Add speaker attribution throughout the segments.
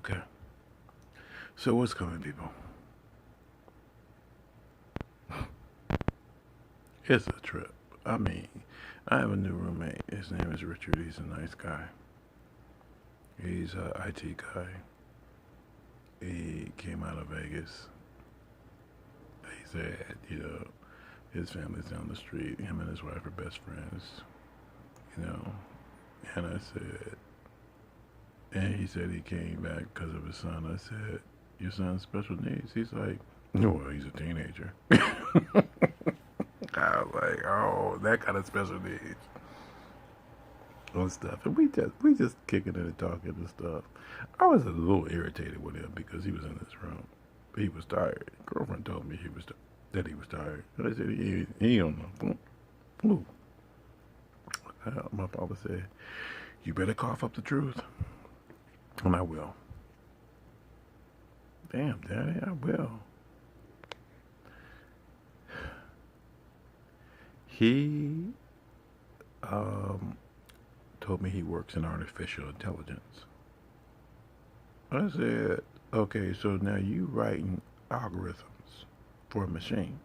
Speaker 1: Okay. So what's coming, people? It's a trip. I mean, I have a new roommate. His name is Richard. He's a nice guy. He's a IT guy. He came out of Vegas. He said, his family's down the street. Him and his wife are best friends. You know, and I said, and he said he came back because of his son. I said, your son's special needs? He's like, no, well, he's a teenager. I was like, oh, that kind of special needs and stuff. And we just kicking it and talking and stuff. I was a little irritated with him because he was in this room. He was tired. Girlfriend told me that he was tired. And I said he don't know. Ooh. My father said, you better cough up the truth. And I will. Damn, Daddy, I will. He told me he works in artificial intelligence. I said, okay, so now you writing algorithms for a machine?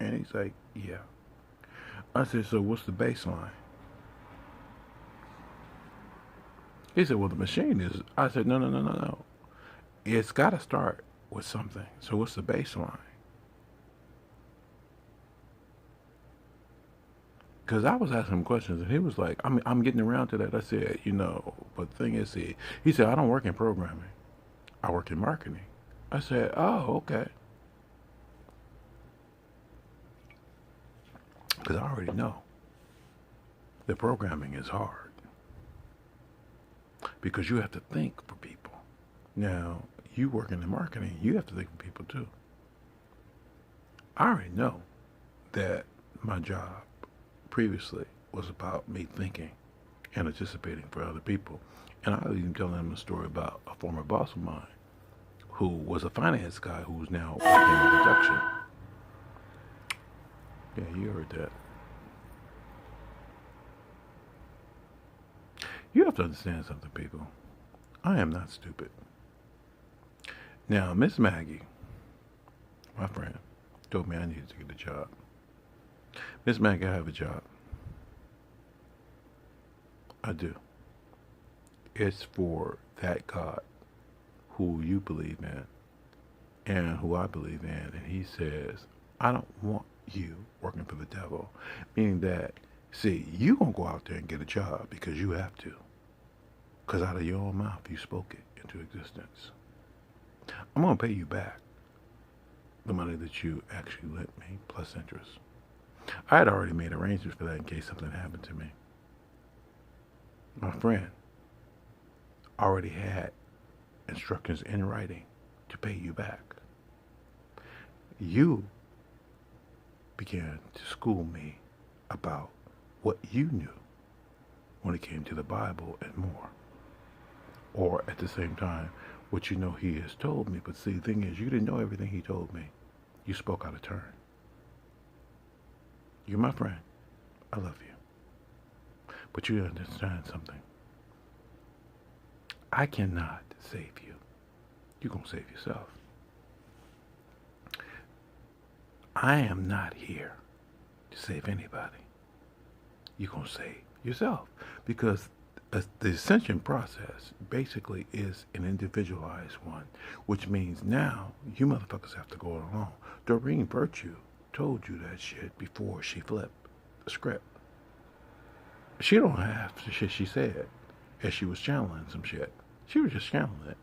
Speaker 1: And he's like, yeah. I said, so what's the baseline? He said, well, the machine is. I said, no. It's got to start with something. So what's the baseline? Because I was asking him questions, and he was like, I'm getting around to that. I said, but the thing is, he said, I don't work in programming. I work in marketing. I said, oh, okay. Because I already know that programming is hard. Because you have to think for people. Now, you working in marketing, you have to think for people too. I already know that my job previously was about me thinking and anticipating for other people. And I was even telling him a story about a former boss of mine who was a finance guy who's now working in production. Yeah, you heard that. You have to understand something, people. I am not stupid. Now, Miss Maggie, my friend, told me I needed to get a job. Miss Maggie, I have a job. I do. It's for that God who you believe in and who I believe in. And he says, I don't want you working for the devil. Meaning that, see, you going to go out there and get a job because you have to. Because out of your own mouth, you spoke it into existence. I'm going to pay you back the money that you actually lent me, plus interest. I had already made arrangements for that in case something happened to me. My friend already had instructions in writing to pay you back. You began to school me about what you knew when it came to the Bible and more. Or at the same time, what you know he has told me. But see, the thing is, you didn't know everything he told me. You spoke out of turn. You're my friend. I love you. But you understand something. I cannot save you. You're going to save yourself. I am not here to save anybody. You're going to save yourself. Because the ascension process basically is an individualized one, which means now you motherfuckers have to go along. Doreen Virtue told you that shit before she flipped the script. She don't have the shit she said as she was channeling some shit. She was just channeling it.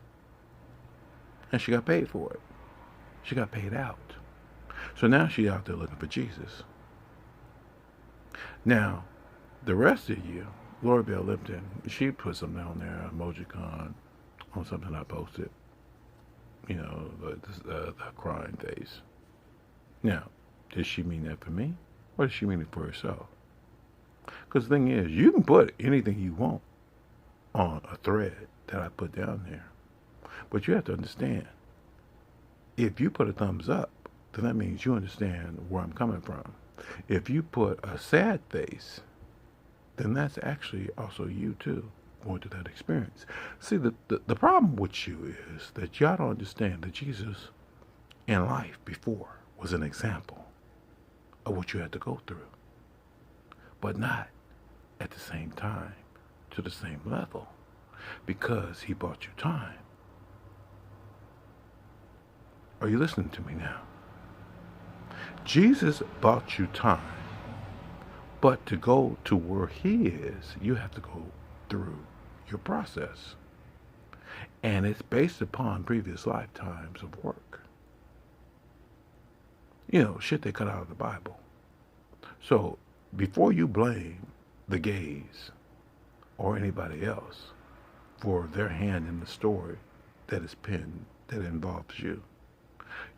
Speaker 1: And she got paid for it. She got paid out. So now she's out there looking for Jesus. Now, the rest of you, Lori Bell Lipton, she put something down there, emojicon, on something I posted. The crying face. Now, did she mean that for me? Or did she mean it for herself? Because the thing is, you can put anything you want on a thread that I put down there. But you have to understand, if you put a thumbs up, then that means you understand where I'm coming from. If you put a sad face, then that's actually also you too. going through that experience. See, the problem with you is that y'all don't understand that Jesus in life before was an example of what you had to go through, but not at the same time to the same level, because he bought you time. Are you listening to me now? Jesus bought you time, but to go to where he is, you have to go through your process. And it's based upon previous lifetimes of work. You know, shit they cut out of the Bible. So before you blame the gays or anybody else for their hand in the story that is pinned, that involves you,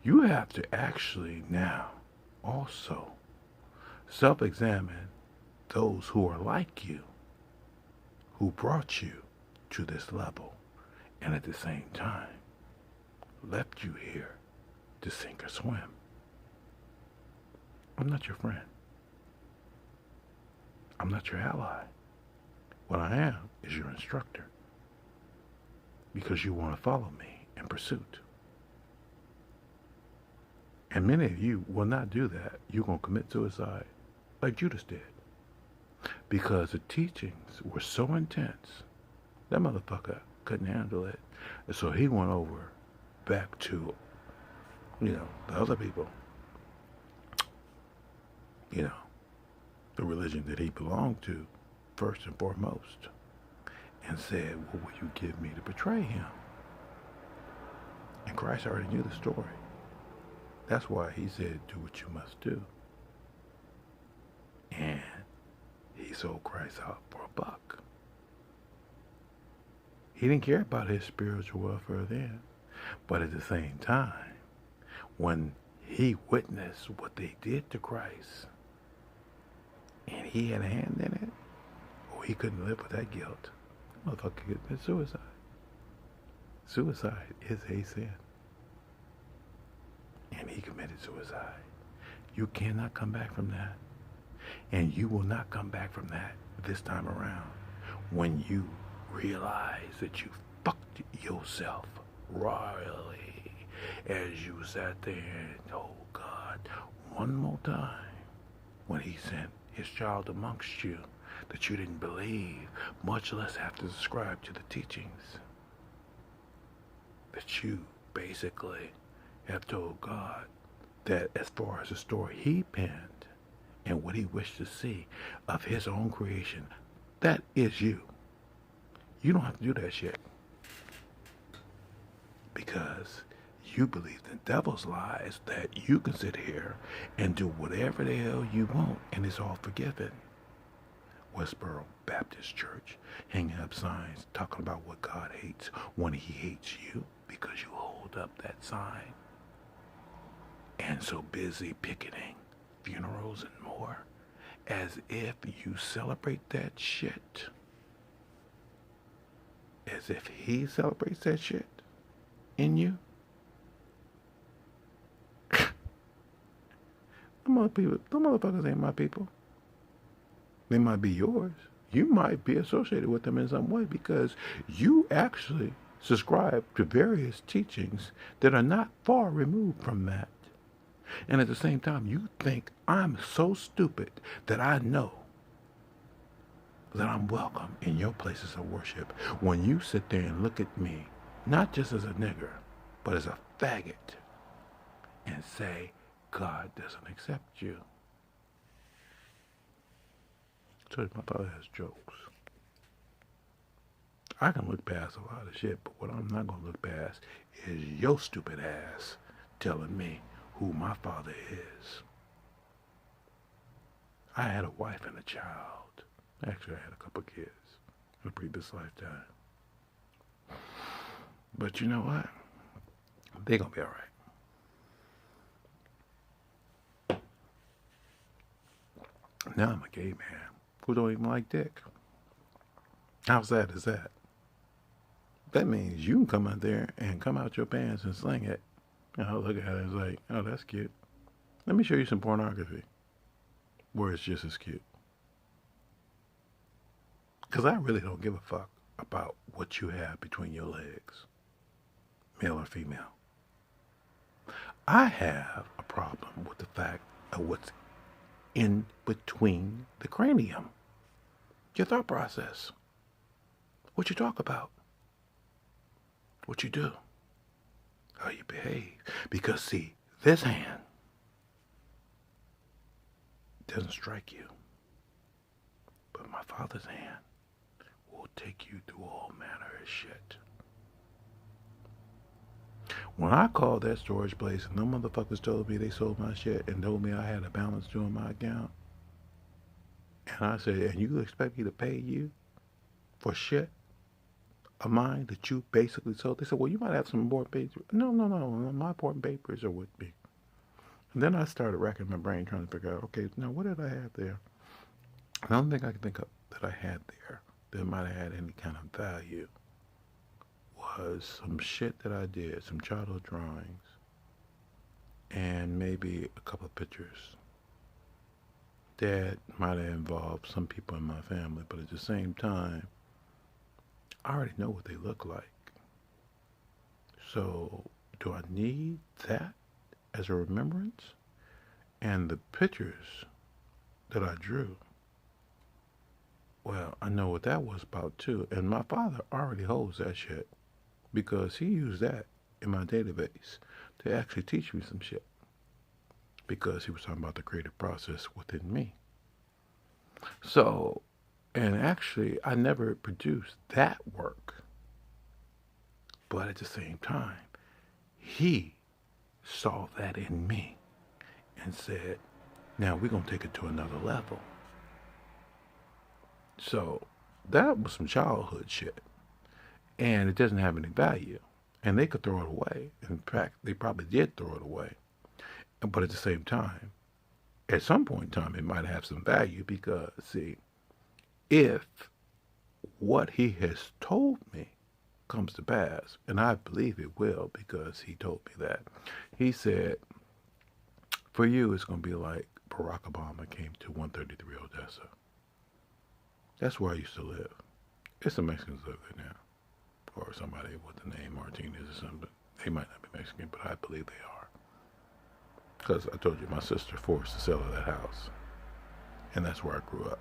Speaker 1: you have to actually now also self-examine those who are like you, who brought you to this level, and at the same time left you here to sink or swim. I'm not your friend. I'm not your ally. What I am is your instructor, because you want to follow me in pursuit. And many of you will not do that. You're going to commit suicide like Judas did, because the teachings were so intense, that motherfucker couldn't handle it. And so he went over back to, the other people, the religion that he belonged to, first and foremost, and said, what will you give me to betray him? And Christ already knew the story. That's why he said, do what you must do. And he sold Christ out for $1. He didn't care about his spiritual welfare then. But at the same time, when he witnessed what they did to Christ, and he had a hand in it, he couldn't live with that guilt. Motherfucker could commit suicide. Suicide is a sin. And he committed suicide. You cannot come back from that. And you will not come back from that this time around, when you realize that you fucked yourself royally as you sat there and told God one more time, when he sent his child amongst you that you didn't believe, much less have to subscribe to the teachings, that you basically have told God that as far as the story he penned and what he wished to see of his own creation, that is you. You don't have to do that shit, because you believe the devil's lies that you can sit here and do whatever the hell you want and it's all forgiven. Westboro Baptist Church, hanging up signs talking about what God hates when he hates you because you hold up that sign. And so busy picketing funerals and more, as if you celebrate that shit. As if he celebrates that shit in you. Them motherfuckers ain't my people. They might be yours. You might be associated with them in some way, because you actually subscribe to various teachings that are not far removed from that. And at the same time, you think I'm so stupid that I know that I'm welcome in your places of worship, when you sit there and look at me, not just as a nigger, but as a faggot, and say, God doesn't accept you. So my father has jokes. I can look past a lot of shit, but what I'm not going to look past is your stupid ass telling me who my father is. I had a wife and a child. Actually, I had a couple kids in a previous lifetime. But you know what? They're going to be all right. Now I'm a gay man who don't even like dick. How sad is that? That means you can come out there and come out your pants and sling it. And I'll look at it and it's like, oh, that's cute. Let me show you some pornography where it's just as cute. Because I really don't give a fuck about what you have between your legs, male or female. I have a problem with the fact of what's in between the cranium. Your thought process. What you talk about. What you do. How you behave. Because, see, this hand doesn't strike you. But my Father's hand will take you through all manner of shit. When I called that storage place and them motherfuckers told me they sold my shit and told me I had a balance due on my account, and I said, and you expect me to pay you for shit of mine that you basically sold? They said, well, you might have some important papers. No. My important papers are with me. And then I started racking my brain trying to figure out, okay, now what did I have there? I don't think I can think of that I had there that might have had any kind of value. Was some shit that I did, some childhood drawings, and maybe a couple of pictures that might have involved some people in my family, but at the same time, I already know what they look like. So, do I need that as a remembrance? And the pictures that I drew, well, I know what that was about too. And my father already holds that shit because he used that in my database to actually teach me some shit. Because he was talking about the creative process within me. So, and actually, I never produced that work. But at the same time, he saw that in me and said, now we're going to take it to another level. So, that was some childhood shit. And it doesn't have any value. And they could throw it away. In fact, they probably did throw it away. But at the same time, at some point in time, it might have some value because, see, if what he has told me comes to pass, and I believe it will because he told me that, he said, for you, it's going to be like Barack Obama came to 133 Odessa. That's where I used to live. It's the Mexicans live there now. Or somebody with the name Martinez or something. They might not be Mexican, but I believe they are. Because I told you, my sister forced the sale of that house. And that's where I grew up.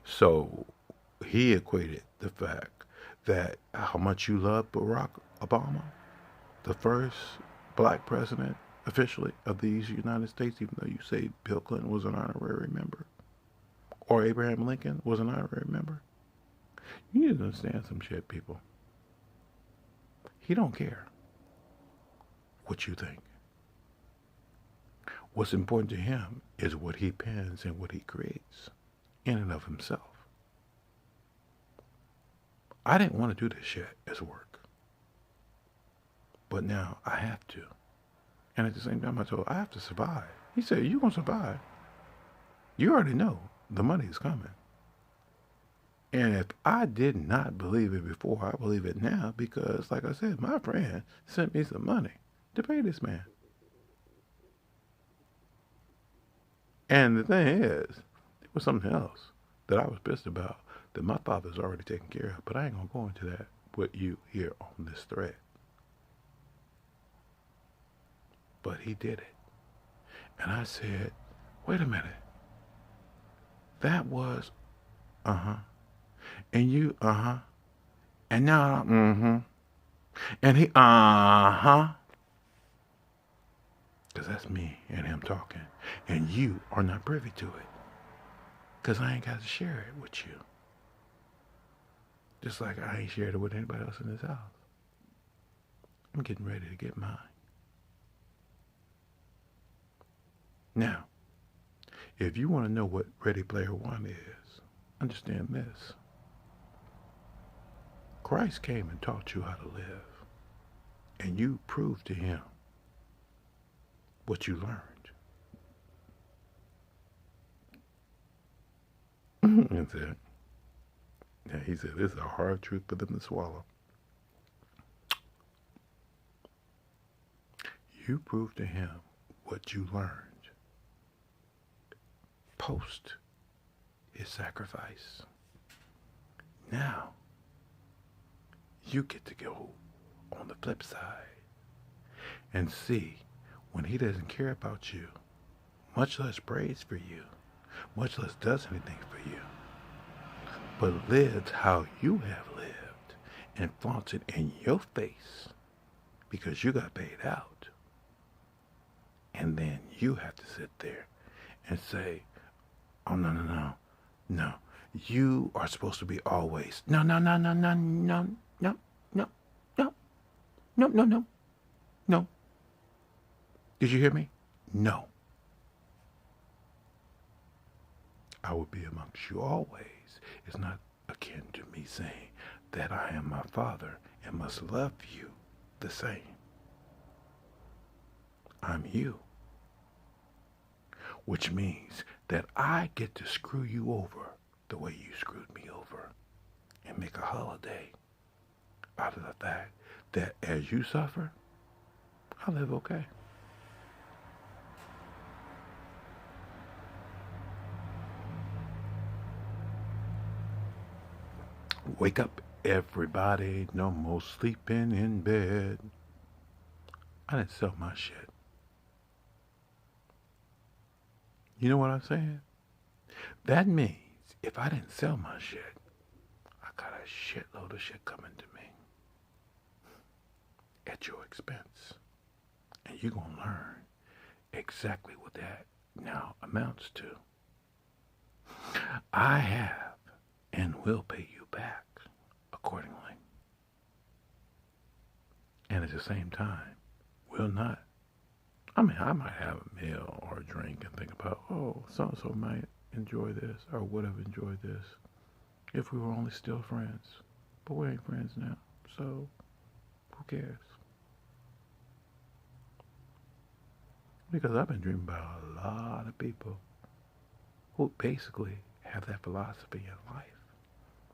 Speaker 1: So he equated the fact that how much you love Barack Obama, the first black president officially of these United States, even though you say Bill Clinton was an honorary member, or Abraham Lincoln was an honorary member. You need to understand some shit, people. He don't care what you think. What's important to him is what he pens and what he creates in and of himself. I didn't want to do this shit as work. But now I have to. And at the same time I told him, I have to survive. He said, you're going to survive. You already know the money is coming. And if I did not believe it before, I believe it now because, like I said, my friend sent me some money to pay this man. And the thing is, it was something else that I was pissed about that my father's already taken care of. But I ain't going to go into that with you here on this thread. But he did it. And I said, wait a minute. That was, and you, and now, and he, because that's me and him talking. And you are not privy to it. Because I ain't got to share it with you. Just like I ain't shared it with anybody else in this house. I'm getting ready to get mine. Now, if you want to know what Ready Player One is, understand this. Christ came and taught you how to live. And you proved to him what you learned. And said, yeah, he said, this is a hard truth for them to swallow. You proved to him what you learned post his sacrifice. Now, you get to go on the flip side and see when he doesn't care about you, much less prays for you, much less does anything for you, but lives how you have lived and flaunts it in your face because you got paid out. And then you have to sit there and say, oh, no, no, no, no. You are supposed to be always, no, no, no, no, no, no, no, no, no, no, no, no, no. Did you hear me? No. I will be amongst you always. It's not akin to me saying that I am my Father and must love you the same. I'm you. Which means that I get to screw you over the way you screwed me over and make a holiday out of the fact that as you suffer, I live okay. Wake up, everybody. No more sleeping in bed. I didn't sell my shit. You know what I'm saying? That means if I didn't sell my shit, I got a shitload of shit coming to me at your expense. And you're going to learn exactly what that now amounts to. I have and will pay you back accordingly. And at the same time, will not. I mean, I might have a meal or a drink and think about, oh, so-and-so might enjoy this or would have enjoyed this if we were only still friends. But we ain't friends now, so who cares? Because I've been dreaming about a lot of people who basically have that philosophy in life.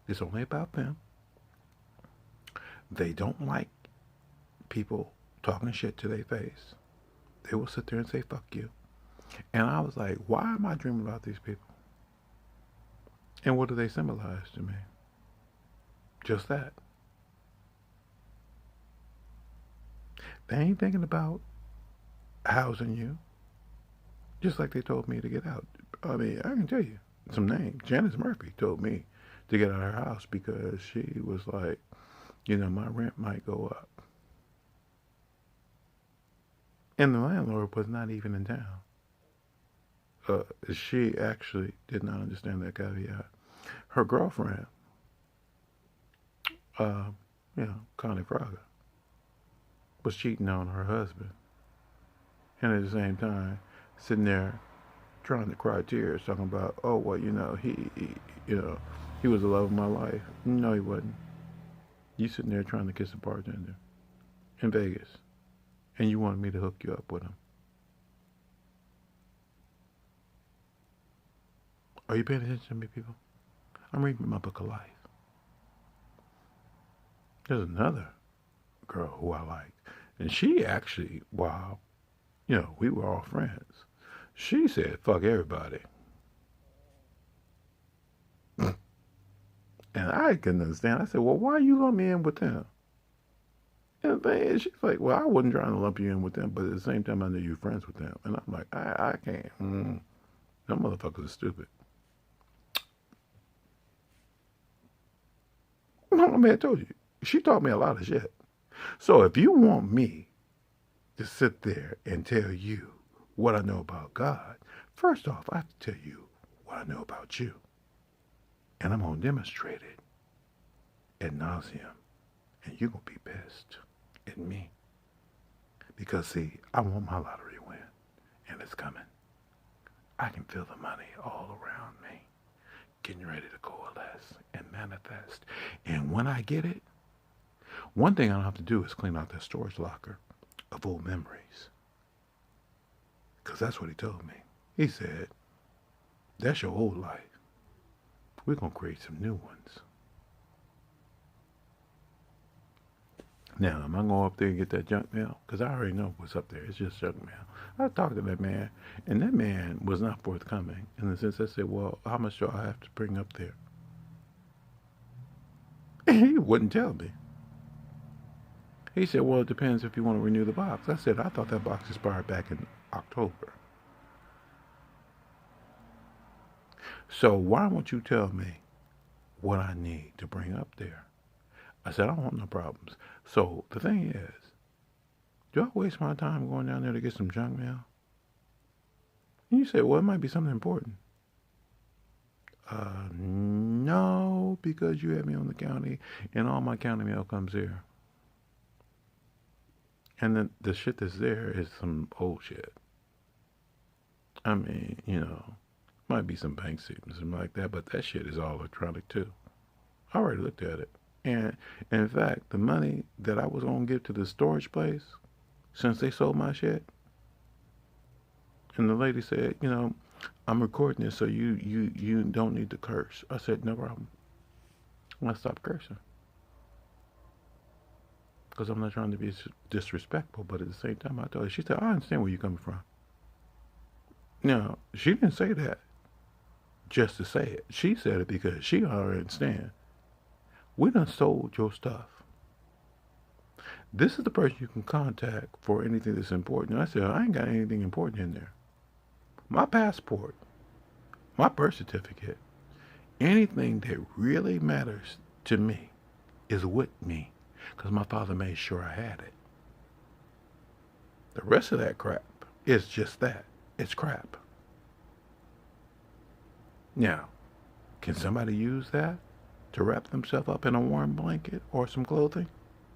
Speaker 1: It's only about them. They don't like people talking shit to their face. They will sit there and say, fuck you. And I was like, why am I dreaming about these people? And what do they symbolize to me? Just that. They ain't thinking about housing you. Just like they told me to get out. I mean, I can tell you some names. Janice Murphy told me to get out of her house because she was like, you know, my rent might go up. And the landlord was not even in town. She actually did not understand that caveat. Her girlfriend, Connie Fraga, was cheating on her husband. And at the same time, sitting there trying to cry tears, talking about, oh, well, he was the love of my life. No, he wasn't. You sitting there trying to kiss a bartender in Vegas. And you wanted me to hook you up with him. Are you paying attention to me, people? I'm reading my book of life. There's another girl who I like. And she actually, while, we were all friends, she said, fuck everybody. And I couldn't understand. I said, well, why you lump me in with them? And the thing is, she's like, well, I wasn't trying to lump you in with them, but at the same time, I knew you were friends with them. And I'm like, I can't. Them motherfuckers are stupid. My man told you. She taught me a lot of shit. So if you want me to sit there and tell you what I know about God, first off, I have to tell you what I know about you. And I'm going to demonstrate it ad nauseum. And you're going to be pissed at me. Because, see, I want my lottery win. And it's coming. I can feel the money all around me, getting ready to coalesce and manifest. And when I get it, one thing I don't have to do is clean out that storage locker of old memories. Because that's what he told me. He said, that's your old life. We're going to create some new ones. Now, am I going up there and get that junk mail? Because I already know what's up there. It's just junk mail. I talked to that man, and that man was not forthcoming. In the sense I said, well, how much do I have to bring up there? He wouldn't tell me. He said, well, it depends if you want to renew the box. I said, I thought that box expired back in October. So why won't you tell me what I need to bring up there? I said, I don't want no problems. So the thing is, do I waste my time going down there to get some junk mail? And you say, well, it might be something important. No, because you have me on the county, and all my county mail comes here. And then the shit that's there is some old shit. I mean, might be some bank statements and something like that, but that shit is all electronic too. I already looked at it. And in fact, the money that I was going to give to the storage place, since they sold my shit, and the lady said, I'm recording this so you don't need to curse. I said, no problem. I stopped cursing. Because I'm not trying to be disrespectful, but at the same time, I told her, she said, I understand where you're coming from. Now, she didn't say that just to say it. She said it because she already understands. We done sold your stuff. This is the person you can contact for anything that's important. And I said, I ain't got anything important in there. My passport, my birth certificate, anything that really matters to me is with me. Because my father made sure I had it. The rest of that crap is just that. It's crap. Now, can somebody use that to wrap themselves up in a warm blanket or some clothing?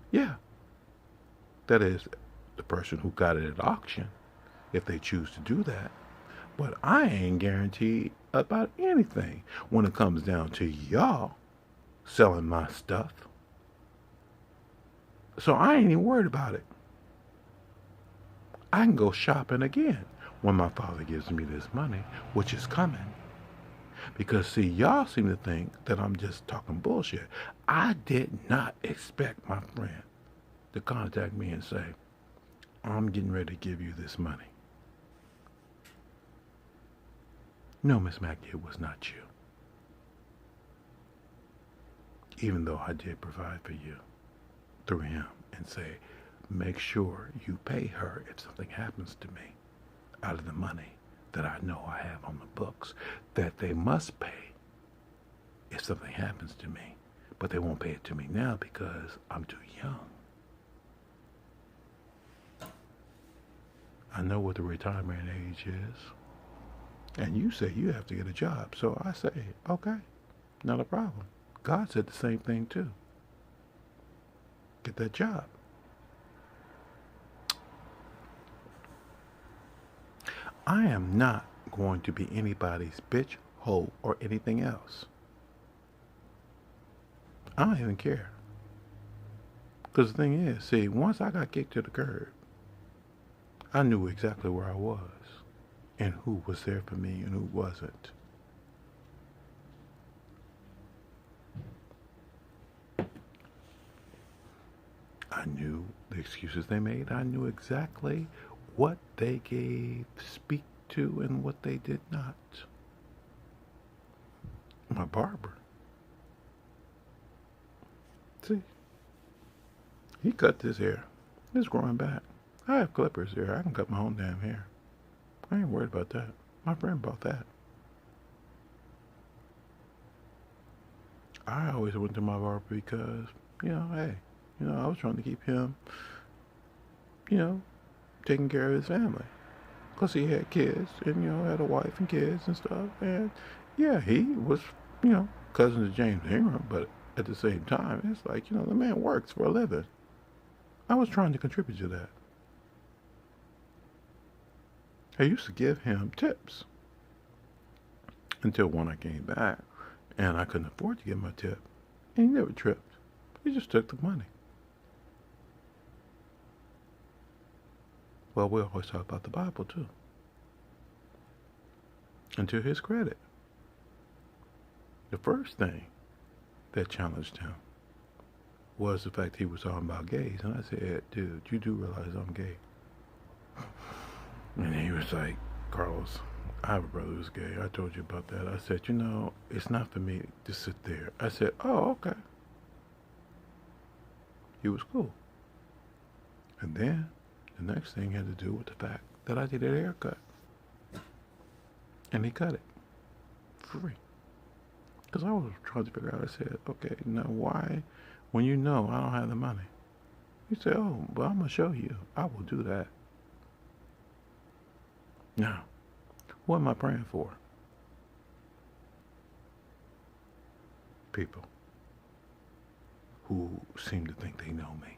Speaker 1: Yeah. That is the person who got it at auction, if they choose to do that. But I ain't guaranteed about anything when it comes down to y'all selling my stuff. So I ain't even worried about it. I can go shopping again when my father gives me this money, which is coming. Because, see, y'all seem to think that I'm just talking bullshit. I did not expect my friend to contact me and say, I'm getting ready to give you this money. No, Miss Mackey, it was not you. Even though I did provide for you through him and say, make sure you pay her if something happens to me out of the money that I know I have on the books that they must pay if something happens to me. But they won't pay it to me now because I'm too young. I know what the retirement age is. And you say you have to get a job. So I say, okay, not a problem. God said the same thing too. Get that job. I am not going to be anybody's bitch, hoe, or anything else. I don't even care. Because the thing is, see, once I got kicked to the curb, I knew exactly where I was and who was there for me and who wasn't. I knew the excuses they made. I knew exactly what they gave speak to and what they did not. My barber. See, he cut this hair. It's growing back. I have clippers here. I can cut my own damn hair. I ain't worried about that. My friend bought that. I always went to my barber because, hey, I was trying to keep him, taking care of his family. Because he had kids and, had a wife and kids and stuff. And, yeah, he was, cousin to James Ingram. But at the same time, it's like, the man works for a living. I was trying to contribute to that. I used to give him tips until when I came back and I couldn't afford to give him a tip. And he never tripped. He just took the money. Well, we always talk about the Bible too. And to his credit, the first thing that challenged him was the fact he was talking about gays. And I said, dude, you do realize I'm gay. And he was like, Carlos, I have a brother who's gay. I told you about that. I said, it's not for me to sit there. I said, oh, okay. He was cool. And then the next thing had to do with the fact that I did a haircut. And he cut it free. Because I was trying to figure out, I said, okay, now why, when you know I don't have the money? He said, oh, well, I'm going to show you. I will do that. Now, what am I praying for? People who seem to think they know me.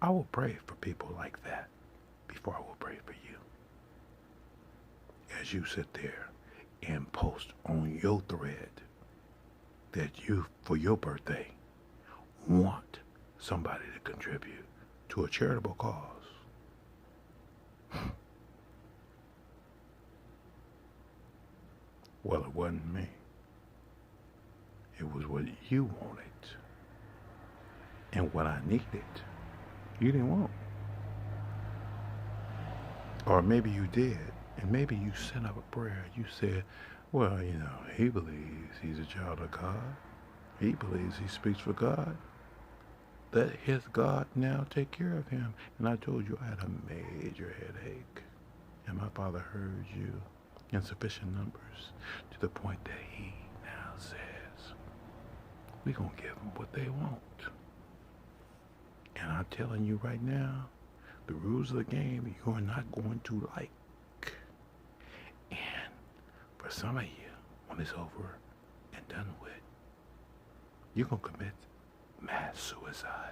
Speaker 1: I will pray for people like that before I will pray for you. As you sit there and post on your thread that you, for your birthday, want somebody to contribute to a charitable cause. Well, it wasn't me. It was what you wanted. And what I needed, you didn't want. Or maybe you did. And maybe you sent up a prayer. You said, well, you know, he believes he's a child of God. He believes he speaks for God. Let his God now take care of him. And I told you I had a major headache. And my Father heard you in sufficient numbers to the point that he now says, we're going to give them what they want. And I'm telling you right now, the rules of the game you're not going to like. And for some of you, when it's over and done with, you're going to commit mass suicide.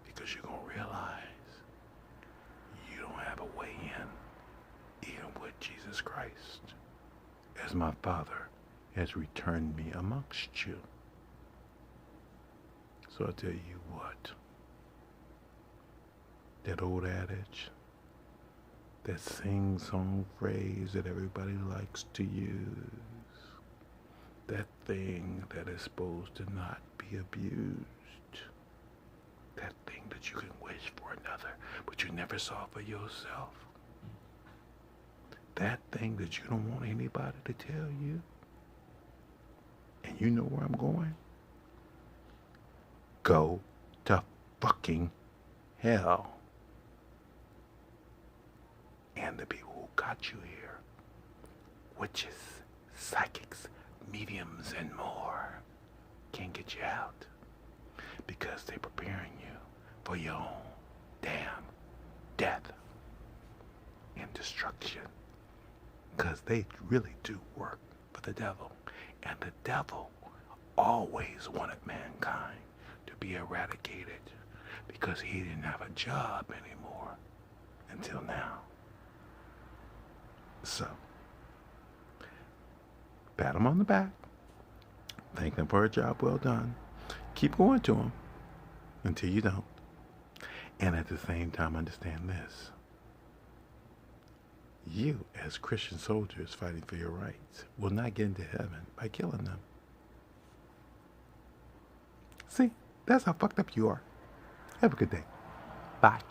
Speaker 1: Because you're going to realize you don't have a way in, even with Jesus Christ, as my Father has returned me amongst you. So I tell you what, that old adage, that sing-song phrase that everybody likes to use, that thing that is supposed to not be abused, that thing that you can wish for another, but you never saw for yourself, that thing that you don't want anybody to tell you, and you know where I'm going? Go to fucking hell. And the people who got you here, witches, psychics, mediums, and more, can't get you out because they're preparing you for your own damn death and destruction, because they really do work for the devil. And the devil always wanted mankind to be eradicated because he didn't have a job anymore until now. So, pat him on the back, thank them for a job well done, keep going to them until you don't. And at the same time, understand this. You, as Christian soldiers fighting for your rights, will not get into heaven by killing them. See, that's how fucked up you are. Have a good day. Bye.